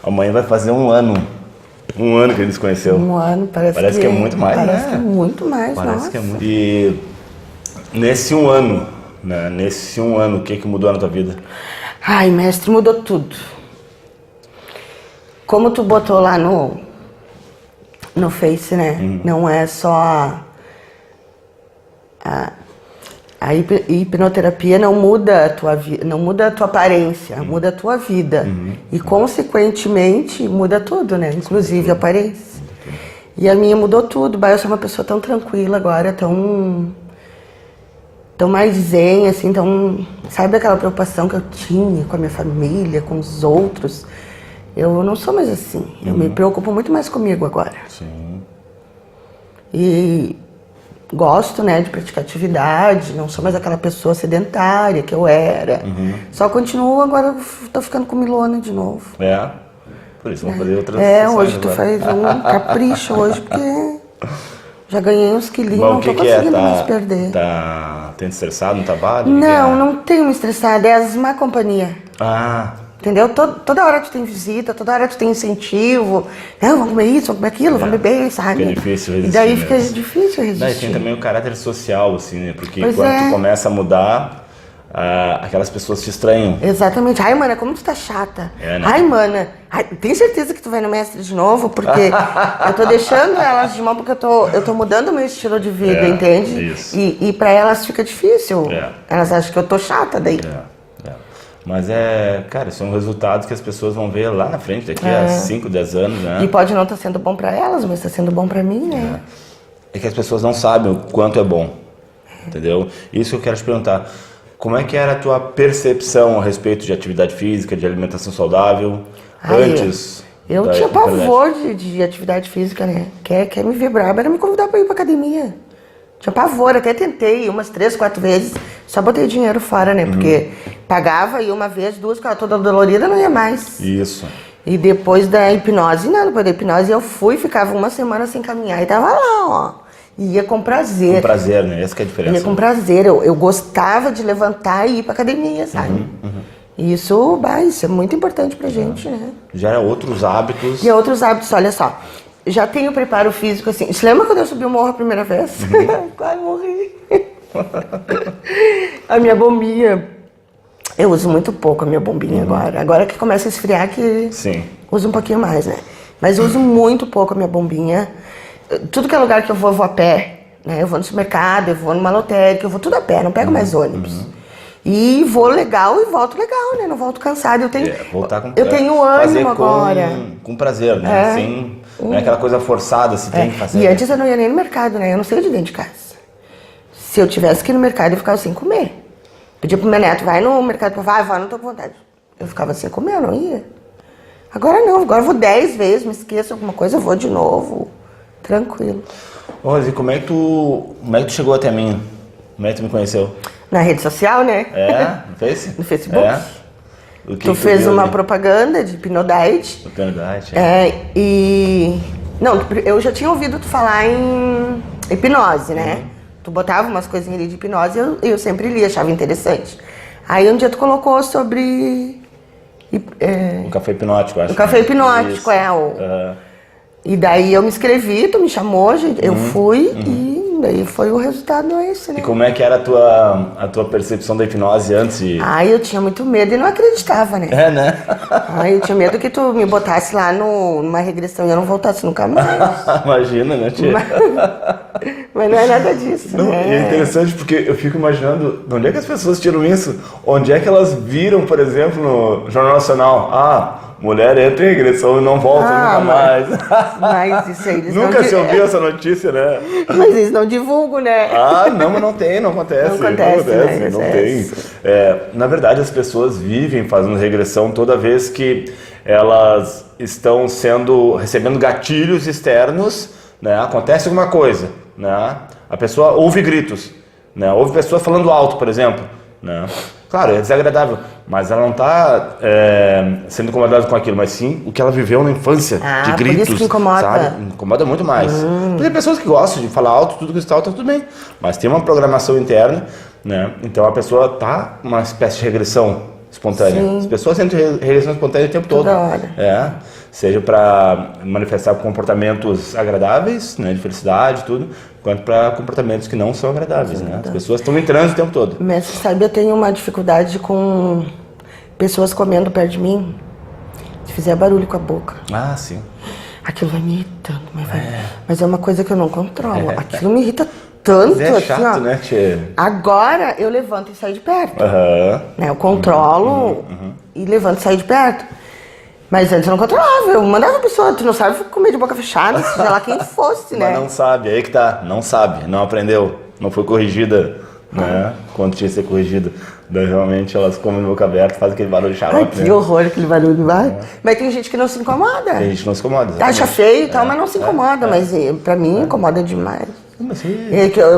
Amanhã vai fazer um ano. Um ano que ele se conheceu. Um ano, parece que é muito mais, parece né? que é muito mais, Parece nossa. que é muito. E nesse um ano, né? Nesse um ano, o que mudou na tua vida? Ai, mestre, mudou tudo. Como tu botou lá no Face, né? Não é só a hipnoterapia não muda a tua vida, não muda a tua aparência, muda a tua vida. E consequentemente muda tudo, né? Inclusive a aparência. E a minha mudou tudo. Eu sou uma pessoa tão tranquila agora, tão mais zen, assim, tão... Sabe aquela preocupação que eu tinha com a minha família, com os outros? Eu não sou mais assim. Eu me preocupo muito mais comigo agora. Sim. E gosto, né, de praticar atividade, não sou mais aquela pessoa sedentária que eu era. Só continuo, agora eu tô ficando comilona de novo. É? Por isso vamos fazer outras Hoje tu faz um capricho hoje, porque já ganhei uns quilinhos, bom, não tô conseguindo mais perder. Tá tendo estressado no trabalho? Não tenho me estressado, é as má companhia. Entendeu? Toda hora tu tem visita, toda hora tu tem incentivo. Não, vamos comer isso, vamos comer aquilo, vamos beber, sabe? Fica difícil resistir. E daí fica difícil resistir. E tem também o caráter social, assim, né? Porque Pois quando tu começa a mudar, aquelas pessoas te estranham. Exatamente. Ai, mana, como tu tá chata. Né? Ai, mana, tem certeza que tu vai no mestre de novo? Porque eu tô deixando elas de mão porque eu tô mudando o meu estilo de vida, entende? Isso. E pra elas fica difícil. Elas acham que eu tô chata daí. Mas cara, isso é um resultado que as pessoas vão ver lá na frente, daqui a 5, 10 anos, né? E pode não estar sendo bom pra elas, mas tá sendo bom pra mim, né? É que as pessoas não sabem o quanto é bom, entendeu? Isso que eu quero te perguntar. Como é que era a tua percepção a respeito de atividade física, de alimentação saudável, antes? Eu tinha pavor de atividade física, né? Quer me ver braba, era me convidar pra ir pra academia. Tinha pavor, até tentei umas 3, 4 vezes, só botei dinheiro fora, né? Porque pagava, ia uma vez, 2, ficava toda dolorida, não ia mais. Isso. E depois da hipnose, não, depois da hipnose eu fui, ficava uma semana sem caminhar e tava lá, ó. Ia com prazer. Com prazer, né? Essa que é a diferença. Ia com prazer, eu gostava de levantar e ir pra academia, sabe? Isso é muito importante pra gente, né? Já era outros hábitos. E outros hábitos, olha só. Já tenho preparo físico, assim. Você lembra quando eu subi o morro a primeira vez? Quase morri. A minha bombinha. Eu uso muito pouco a minha bombinha agora. Agora que começa a esfriar, que uso um pouquinho mais, né? Mas eu uso muito pouco a minha bombinha. Tudo que é lugar que eu vou a pé. Né? Eu vou no supermercado, eu vou numa lotérica, eu vou tudo a pé, não pego mais ônibus. E vou legal e volto legal, né? Não volto cansado. Eu tenho, eu tenho ânimo agora. Com prazer, né? Sem, não é aquela coisa forçada, se tem que fazer. E antes eu não ia nem no mercado, né? Eu não saía de dentro de casa. Se eu tivesse que ir no mercado, eu ficava sem comer. Pedia pro meu neto, vai no mercado, vai, não tô com vontade. Eu ficava sem comer, eu não ia. Agora não, agora eu vou 10 vezes, me esqueço alguma coisa, eu vou de novo. Tranquilo. Rose, como é que tu chegou até mim? Como é que tu me conheceu? Na rede social, né? No Face? No Facebook. Tu fez uma propaganda de Hipnodite. Hipnodite, Não, eu já tinha ouvido tu falar em hipnose, né? Tu botava umas coisinhas ali de hipnose e eu sempre li, achava interessante. Aí um dia tu colocou sobre... o café hipnótico, acho. O café hipnótico, E daí eu me inscrevi, tu me chamou, eu fui e daí foi o resultado esse, né? E como é que era a tua percepção da hipnose antes de... Eu tinha muito medo e não acreditava, né? Né? Eu tinha medo que tu me botasse lá numa regressão e eu não voltasse nunca mais. Imagina, né, tia? Mas não é nada disso, não, né? É interessante porque eu fico imaginando de onde é que as pessoas tiram isso? Onde é que elas viram, por exemplo, no Jornal Nacional, mulher entra em regressão e não volta nunca mais. Mas isso aí eles nunca se ouviu essa notícia, né? Mas eles não divulgam, né? Não, mas não tem, não acontece. Não acontece, não tem. Na verdade, as pessoas vivem fazendo regressão toda vez que elas estão recebendo gatilhos externos, né? Acontece alguma coisa, né? A pessoa ouve gritos, né? Ouve pessoas falando alto, por exemplo, né? Claro, é desagradável, mas ela não está sendo incomodada com aquilo, mas sim o que ela viveu na infância, de gritos, por isso que incomoda. sabe? Incomoda muito mais. Porque tem pessoas que gostam de falar alto, tudo que está alto, tá tudo bem, mas tem uma programação interna, né? Então a pessoa está uma espécie de regressão, espontânea. Sim. As pessoas sentem rejeição espontânea o tempo todo. Toda hora. Seja para manifestar comportamentos agradáveis, né, de felicidade, tudo, quanto para comportamentos que não são agradáveis, né? As pessoas estão em transe o tempo todo. Mas sabe, eu tenho uma dificuldade com pessoas comendo perto de mim, se fizer barulho com a boca. Ah, sim. Aquilo vai me irritando, mas é uma coisa que eu não controlo. Aquilo me irrita tanto, É chato, assim, ó. né, tchê? Agora eu levanto e saio de perto. Aham. Né? Eu controlo e levanto e saio de perto. Mas antes eu não controlava, eu mandava a pessoa, tu não sabe comer de boca fechada, seja lá quem fosse, né? Mas não sabe, aí que tá, não sabe, não aprendeu, não foi corrigida, né? Quando tinha que ser corrigida. Daí realmente elas comem de boca aberta, fazem aquele barulho Ai, xarope, que né? horror aquele barulho, vai. Mas tem gente que não se incomoda. A gente não se incomoda. Acha exatamente. feio e tal, mas não se incomoda. Mas pra mim incomoda demais.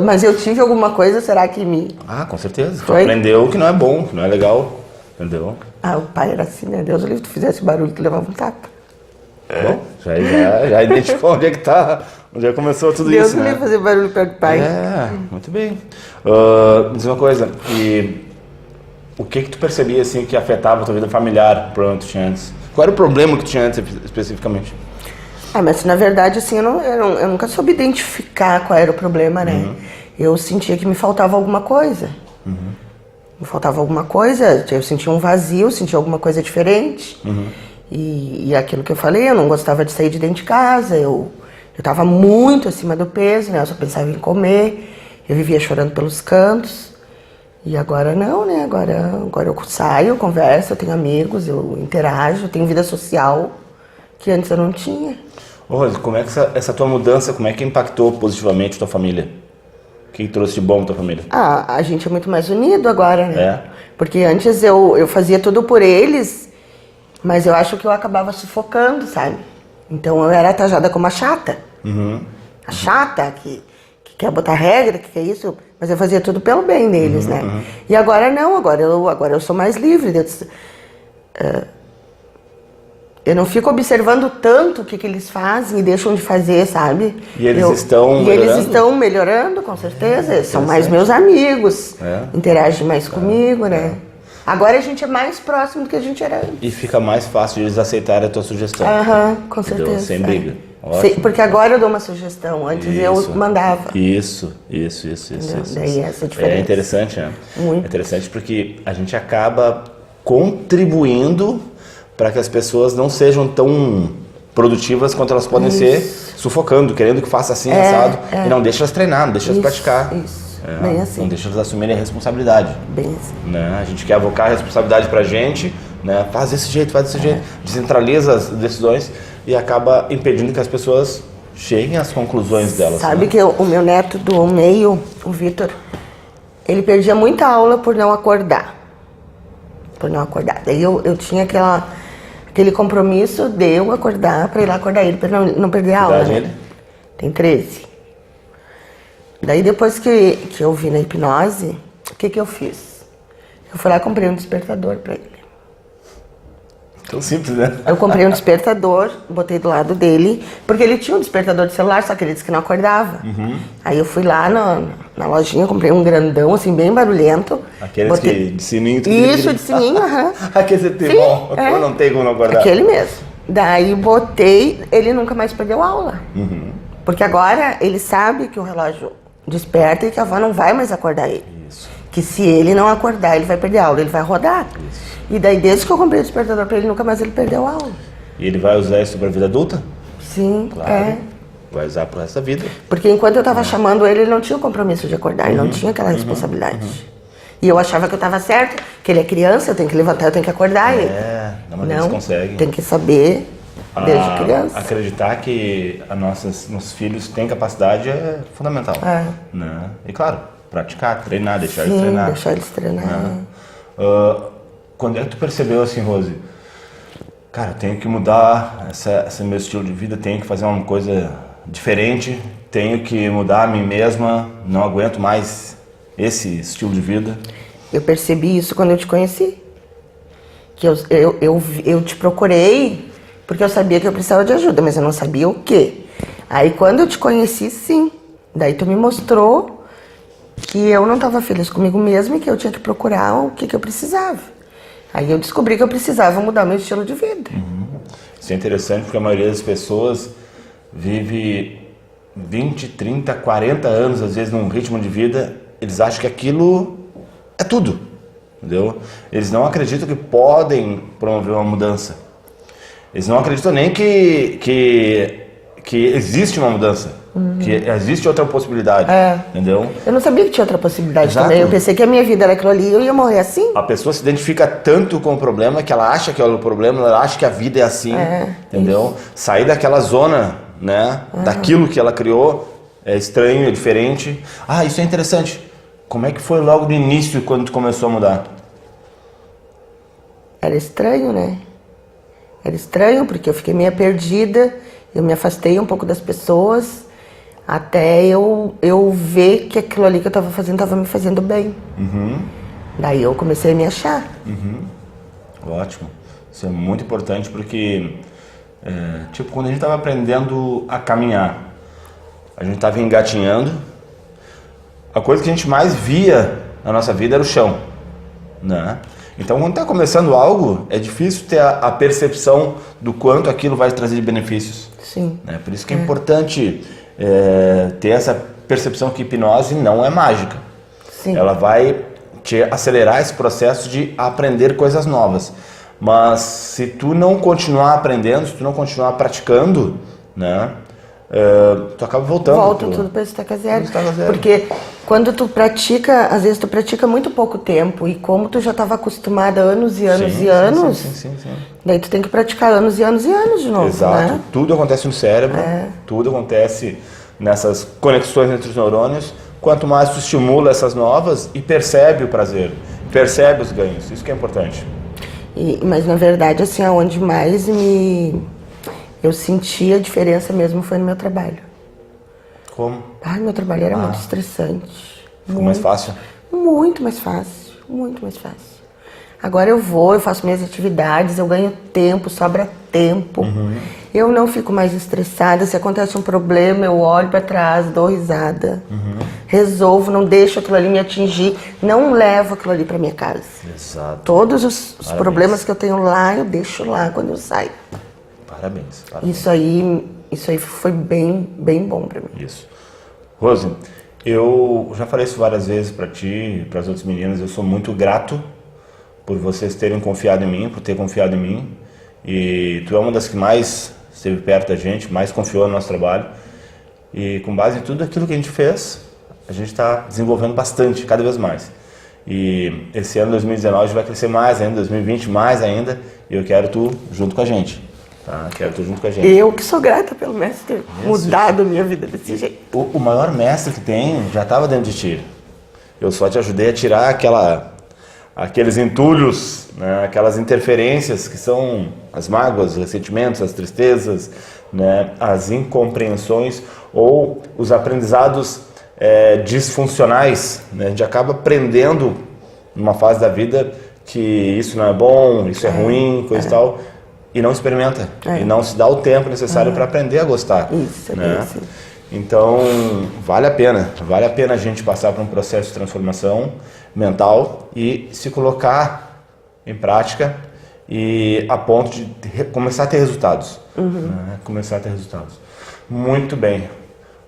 Mas eu tive alguma coisa, será que me... Ah, com certeza. Foi? Aprendeu que não é bom, que não é legal, entendeu? Ah, o pai era assim, né? Deus, se tu fizesse barulho, tu levava um tapa. Bom, já identificou onde é que tá, onde é que começou tudo Deus isso, não né? ia fazer barulho perto do pai. Muito bem. Diz uma coisa, e o que tu percebia, assim, que afetava a tua vida familiar, o problema que tu tinha antes? Qual era o problema que tu tinha antes, especificamente? Ah, mas na verdade, assim, eu nunca soube identificar qual era o problema, né? Eu sentia que me faltava alguma coisa. Me faltava alguma coisa, eu sentia um vazio, sentia alguma coisa diferente. E aquilo que eu falei, eu não gostava de sair de dentro de casa, eu tava muito acima do peso, né? Eu só pensava em comer, eu vivia chorando pelos cantos. E agora não, né? Agora eu saio, eu converso, eu tenho amigos, eu interajo, eu tenho vida social que antes eu não tinha. Ô, Rose, como é que essa tua mudança, como é que impactou positivamente a tua família? O que trouxe de bom pra tua família? Ah, a gente é muito mais unido agora, né? É? Porque antes eu fazia tudo por eles, mas eu acho que eu acabava sufocando, sabe? Então eu era taxada como a chata. A chata, que quer botar regra, que é isso, mas eu fazia tudo pelo bem deles, né? E agora não, agora eu sou mais livre. Eu não fico observando tanto o que eles fazem e deixam de fazer, sabe? E eles estão melhorando? Eles estão melhorando, com certeza. Eles são mais meus amigos, interagem mais comigo, né? Agora a gente é mais próximo do que a gente era antes. E fica mais fácil de eles aceitarem a tua sugestão. Com Entendeu? certeza. Sem briga. Ótimo. Porque agora eu dou uma sugestão, antes eu mandava. Isso. Daí essa diferença. É interessante, né? Muito. É interessante porque a gente acaba contribuindo para que as pessoas não sejam tão produtivas quanto elas podem ser, sufocando, querendo que faça assim, assado, e não deixa elas treinar, não deixa elas praticar. Isso, bem assim. Não deixa elas assumirem a responsabilidade. Bem assim. Né? A gente quer avocar a responsabilidade pra gente, né? Faz desse jeito, descentraliza as decisões e acaba impedindo que as pessoas cheguem às conclusões delas. Sabe né? que o meu neto do meio, o Vitor, ele perdia muita aula por não acordar. Daí eu tinha aquele compromisso de eu acordar para ir lá acordar ele, para não perder a aula. Idade né? ele? Tem 13. Daí depois que eu vi na hipnose, o que eu fiz? Eu fui lá e comprei um despertador para ele. Tão simples, né? Eu comprei um despertador, botei do lado dele, porque ele tinha um despertador de celular, só que ele disse que não acordava. Aí eu fui lá na lojinha, comprei um grandão, assim, bem barulhento. Aqueles que de sininho... Isso, de sininho, aham. Aquele tem bom, não tem como não acordar. Aquele mesmo. Daí botei, ele nunca mais perdeu aula. Porque agora ele sabe que o relógio desperta e que a avó não vai mais acordar ele. Isso. Que se ele não acordar, ele vai perder a aula, ele vai rodar. Isso. E daí, desde que eu comprei o despertador pra ele, nunca mais ele perdeu a aula. E ele vai usar isso pra vida adulta? Sim, Claro. Vai usar pro resto da vida. Porque enquanto eu tava chamando ele não tinha o compromisso de acordar, ele não tinha aquela responsabilidade. E eu achava que eu tava certo, que ele é criança, eu tenho que levantar, eu tenho que acordar ele. Não, mas eles conseguem. Tem que saber desde criança. Acreditar que nossos filhos têm capacidade é fundamental. Né? E claro, praticar, treinar, deixar eles treinar. Deixar eles treinar. Né? Quando é que tu percebeu assim, Rose? Cara, tenho que mudar esse meu estilo de vida, tenho que fazer uma coisa diferente, tenho que mudar a mim mesma, não aguento mais esse estilo de vida. Eu percebi isso quando eu te conheci. Que eu te procurei porque eu sabia que eu precisava de ajuda, mas eu não sabia o quê. Aí quando eu te conheci, sim. Daí tu me mostrou que eu não estava feliz comigo mesma e que eu tinha que procurar o que eu precisava. Aí eu descobri que eu precisava mudar meu estilo de vida. Isso é interessante porque a maioria das pessoas vive 20, 30, 40 anos, às vezes, num ritmo de vida, eles acham que aquilo é tudo, entendeu? Eles não acreditam que podem promover uma mudança. Eles não acreditam nem que existe uma mudança, que existe outra possibilidade, entendeu? Eu não sabia que tinha outra possibilidade Exato. também. Eu pensei que a minha vida era aquilo ali e eu ia morrer assim. A pessoa se identifica tanto com o problema que ela acha que é o problema, ela acha que a vida é assim, entendeu? Sair daquela zona, né, daquilo que ela criou, é estranho, é diferente. Ah, isso é interessante. Como é que foi logo no início, quando tu começou a mudar? Era estranho, né? Era estranho porque eu fiquei meio perdida, eu me afastei um pouco das pessoas, até eu ver que aquilo ali que eu estava fazendo estava me fazendo bem. Daí eu comecei a me achar. Ótimo. Isso é muito importante porque, tipo, quando a gente estava aprendendo a caminhar, a gente estava engatinhando, a coisa que a gente mais via na nossa vida era o chão, né? Então, quando está começando algo, é difícil ter a percepção do quanto aquilo vai trazer de benefícios. Sim. Né? Por isso que é importante ter essa percepção que hipnose não é mágica. Sim. Ela vai te acelerar esse processo de aprender coisas novas. Mas se tu não continuar aprendendo, se tu não continuar praticando, né, tu acaba voltando. Volta tudo para estaca zero. Estaca zero. Porque quando tu pratica, às vezes tu pratica muito pouco tempo. E como tu já estava acostumada anos e anos e anos, Sim. daí tu tem que praticar anos e anos e anos de novo. Exato. Né? Tudo acontece no cérebro, tudo acontece nessas conexões entre os neurônios. Quanto mais tu estimula essas novas e percebe o prazer, percebe os ganhos. Isso que é importante. Mas na verdade, assim, aonde mais eu senti a diferença mesmo foi no meu trabalho. Como? Meu trabalho era muito estressante. Ficou mais fácil? Muito mais fácil, muito mais fácil. Agora eu faço minhas atividades, eu ganho tempo, sobra tempo. Eu não fico mais estressada. Se acontece um problema, eu olho para trás, dou risada, resolvo, não deixo aquilo ali me atingir, não levo aquilo ali para minha casa. Exato. Todos os problemas que eu tenho lá, eu deixo lá quando eu saio. Parabéns. Isso aí foi bem, bem bom para mim. Isso. Rose, eu já falei isso várias vezes para ti e para as outras meninas. Eu sou muito grato por vocês terem confiado em mim, por ter confiado em mim. E tu é uma das que mais esteve perto da gente, mais confiou no nosso trabalho. E com base em tudo aquilo que a gente fez, a gente está desenvolvendo bastante, cada vez mais. E esse ano, 2019, vai crescer mais ainda, 2020 mais ainda. E eu quero tu junto com a gente. Tá? Quero tu junto com a gente. Eu que sou grata pelo mestre ter mudado a minha vida desse jeito. O maior mestre que tem já estava dentro de ti. Eu só te ajudei a tirar aqueles entulhos, né, aquelas interferências que são as mágoas, os ressentimentos, as tristezas, né, as incompreensões ou os aprendizados disfuncionais. Né? A gente acaba aprendendo numa fase da vida que isso não é bom, isso é ruim, coisa e tal, e não experimenta, e não se dá o tempo necessário para aprender a gostar. Isso, né? isso. Então, vale a pena a gente passar por um processo de transformação mental e se colocar em prática e a ponto de começar a ter resultados. Né? Começar a ter resultados. Muito bem.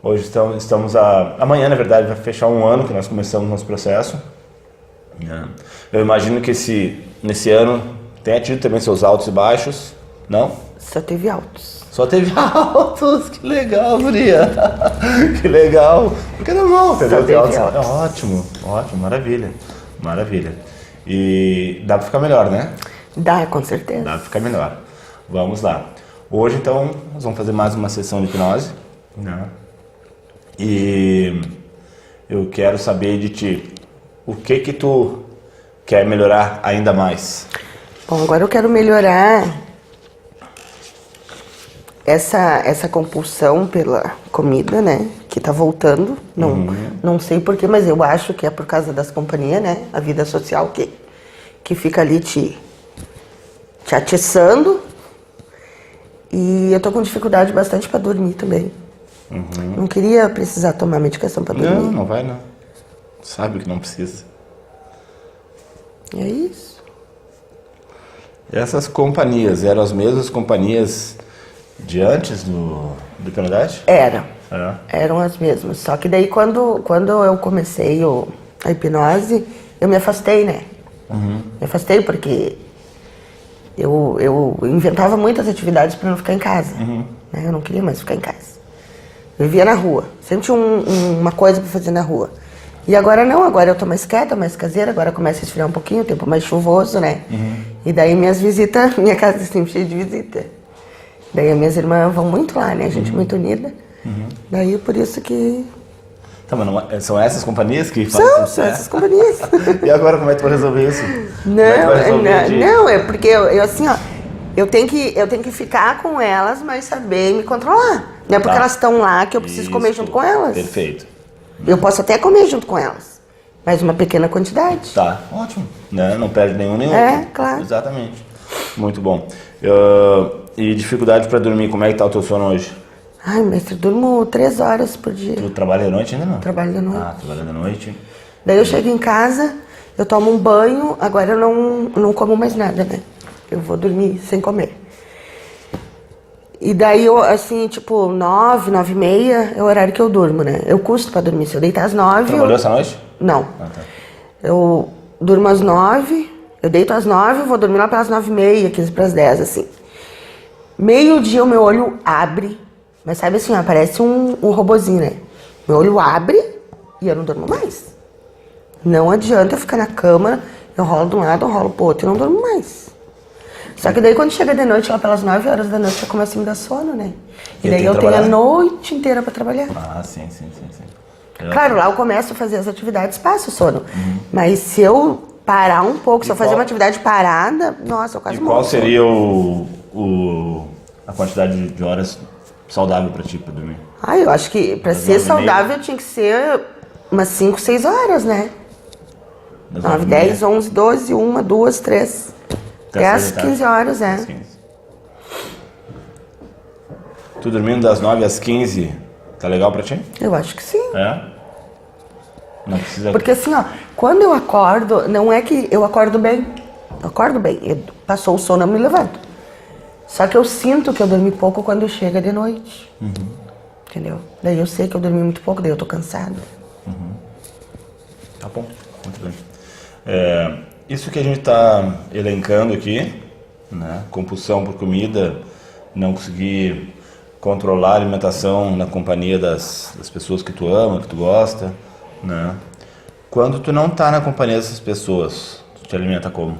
Hoje estamos amanhã, na verdade, vai fechar um ano que nós começamos nosso processo. Né? Eu imagino que nesse ano tenha tido também seus altos e baixos, não? Só teve altos. Só teve altos, que legal, guria. Que legal. Porque é normal, entendeu? Teve altos. É ótimo, maravilha. E dá pra ficar melhor, né? Dá, com certeza. Dá pra ficar melhor. Vamos lá. Hoje, então, nós vamos fazer mais uma sessão de hipnose, né? E eu quero saber de ti, o que tu quer melhorar ainda mais? Bom, agora eu quero melhorar essa compulsão pela comida, né? Que tá voltando. Não sei porquê, mas eu acho que é por causa das companhias, né? A vida social que fica ali te atiçando. E eu tô com dificuldade bastante para dormir também. Não queria precisar tomar medicação para dormir. Não vai não. Sabe que não precisa. É isso. Essas companhias eram as mesmas companhias de antes do Hipnodate? Era. É. Eram as mesmas. Só que daí quando eu comecei a hipnose, eu me afastei, né? Me afastei porque eu inventava muitas atividades para não ficar em casa. Né? Eu não queria mais ficar em casa. Eu vivia na rua. Sempre tinha uma coisa para fazer na rua. E agora não, agora eu tô mais quieta, mais caseira, agora começa a esfriar um pouquinho, o tempo mais chuvoso, né? E daí minhas visitas, minha casa é sempre cheia de visita. Daí as minhas irmãs vão muito lá, né? A gente é muito unida. Daí por isso que... Tá, mas não, são essas companhias que fazem? São essas companhias. E agora como é que tu vai resolver isso? Não, é porque eu assim, ó, eu tenho que ficar com elas, mas saber me controlar. Não é porque elas estão lá que eu preciso comer junto com elas. Perfeito. Eu posso até comer junto com elas, mas uma pequena quantidade. Tá, ótimo. Né? Não perde nenhum nem outro. É, claro. Exatamente. Muito bom. E dificuldade para dormir, como é que tá o teu sono hoje? Ai, mestre, eu durmo 3 horas por dia. Tu trabalha de noite ainda não? Trabalho de noite. Ah, trabalha de noite. Daí eu chego em casa, eu tomo um banho, agora eu não como mais nada, né? Eu vou dormir sem comer. E daí eu, assim, tipo, 9, 9h30 é o horário que eu durmo, né? Eu custo pra dormir. Se eu deitar às 9... Trabalhou essa noite? Não. Ah, tá. Eu durmo às 9, eu deito às 9, vou dormir lá pelas 9h30, 15 para as 10, assim. Meio-dia o meu olho abre, mas sabe assim, ó, parece um robozinho, né? Meu olho abre e eu não durmo mais. Não adianta eu ficar na cama, eu rolo de um lado, eu rolo pro outro e não durmo mais. Só que daí quando chega de noite, lá pelas 9 horas da noite, já começa a me dar sono, né? E daí eu tenho a noite inteira pra trabalhar. Ah, sim. Claro, lá eu começo a fazer as atividades, passo o sono. Mas se eu parar um pouco, se eu fazer uma atividade parada, nossa, eu quase morro. E qual seria a quantidade de horas saudável pra ti, pra dormir? Ah, eu acho que pra ser saudável tinha que ser umas 5, 6 horas, né? 9, 10, 11, 12, 1, 2, 3... Até às 15 horas, é. 15. Tu dormindo das 9 às 15, tá legal pra ti? Eu acho que sim. É? Não precisa... Porque assim, ó, quando eu acordo, não é que eu acordo bem. Eu acordo bem. Passou o sono, eu me levanto. Só que eu sinto que eu dormi pouco quando chega de noite. Entendeu? Daí eu sei que eu dormi muito pouco, daí eu tô cansada. Tá bom, muito bem. Isso que a gente está elencando aqui, né? Compulsão por comida, não conseguir controlar a alimentação na companhia das pessoas que tu ama, que tu gosta, né? Quando tu não está na companhia dessas pessoas, tu te alimenta como?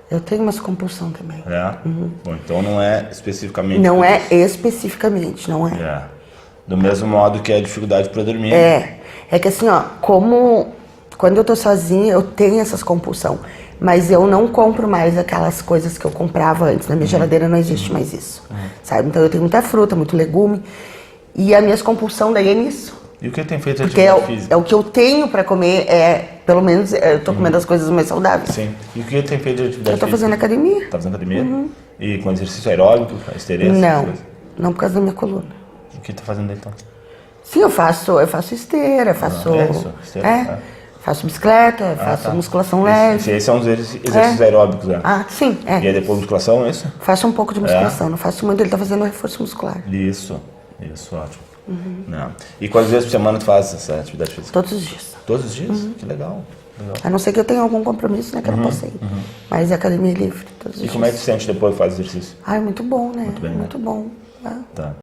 Eu tenho umas compulsão também. Bom, então não é especificamente... Não é especificamente, não é. Do mesmo modo que a dificuldade para dormir. É que assim, ó, quando eu tô sozinha, eu tenho essas compulsão. Mas eu não compro mais aquelas coisas que eu comprava antes. Na minha geladeira não existe mais isso. Sabe? Então eu tenho muita fruta, muito legume. E a minha compulsão daí é nisso. E o que tem feito de porque atividade física? É o que eu tenho pra comer, pelo menos eu tô comendo as coisas mais saudáveis. Sim. E o que tem feito de atividade física? Eu tô fazendo academia. Tá fazendo academia? E com exercício aeróbico, esteira? Não por causa da minha coluna. O que tá fazendo então? Sim, eu faço esteira, faço... esteira? Faço bicicleta, faço musculação leve. Esses são os exercícios aeróbicos, né? Ah, sim, E aí depois musculação, é isso? Faço um pouco de musculação, não faço muito, ele tá fazendo reforço muscular. Isso, ótimo. Não. E quantas vezes por semana tu faz essa atividade física? Todos os dias. Todos os dias? Que legal. A não ser que eu tenha algum compromisso, né, que eu não posso ir. Mas a academia é livre, todos os dias. E como é que tu sente depois que faz exercício? Ah, é muito bom, né? Muito bem, muito né? bom. Tá.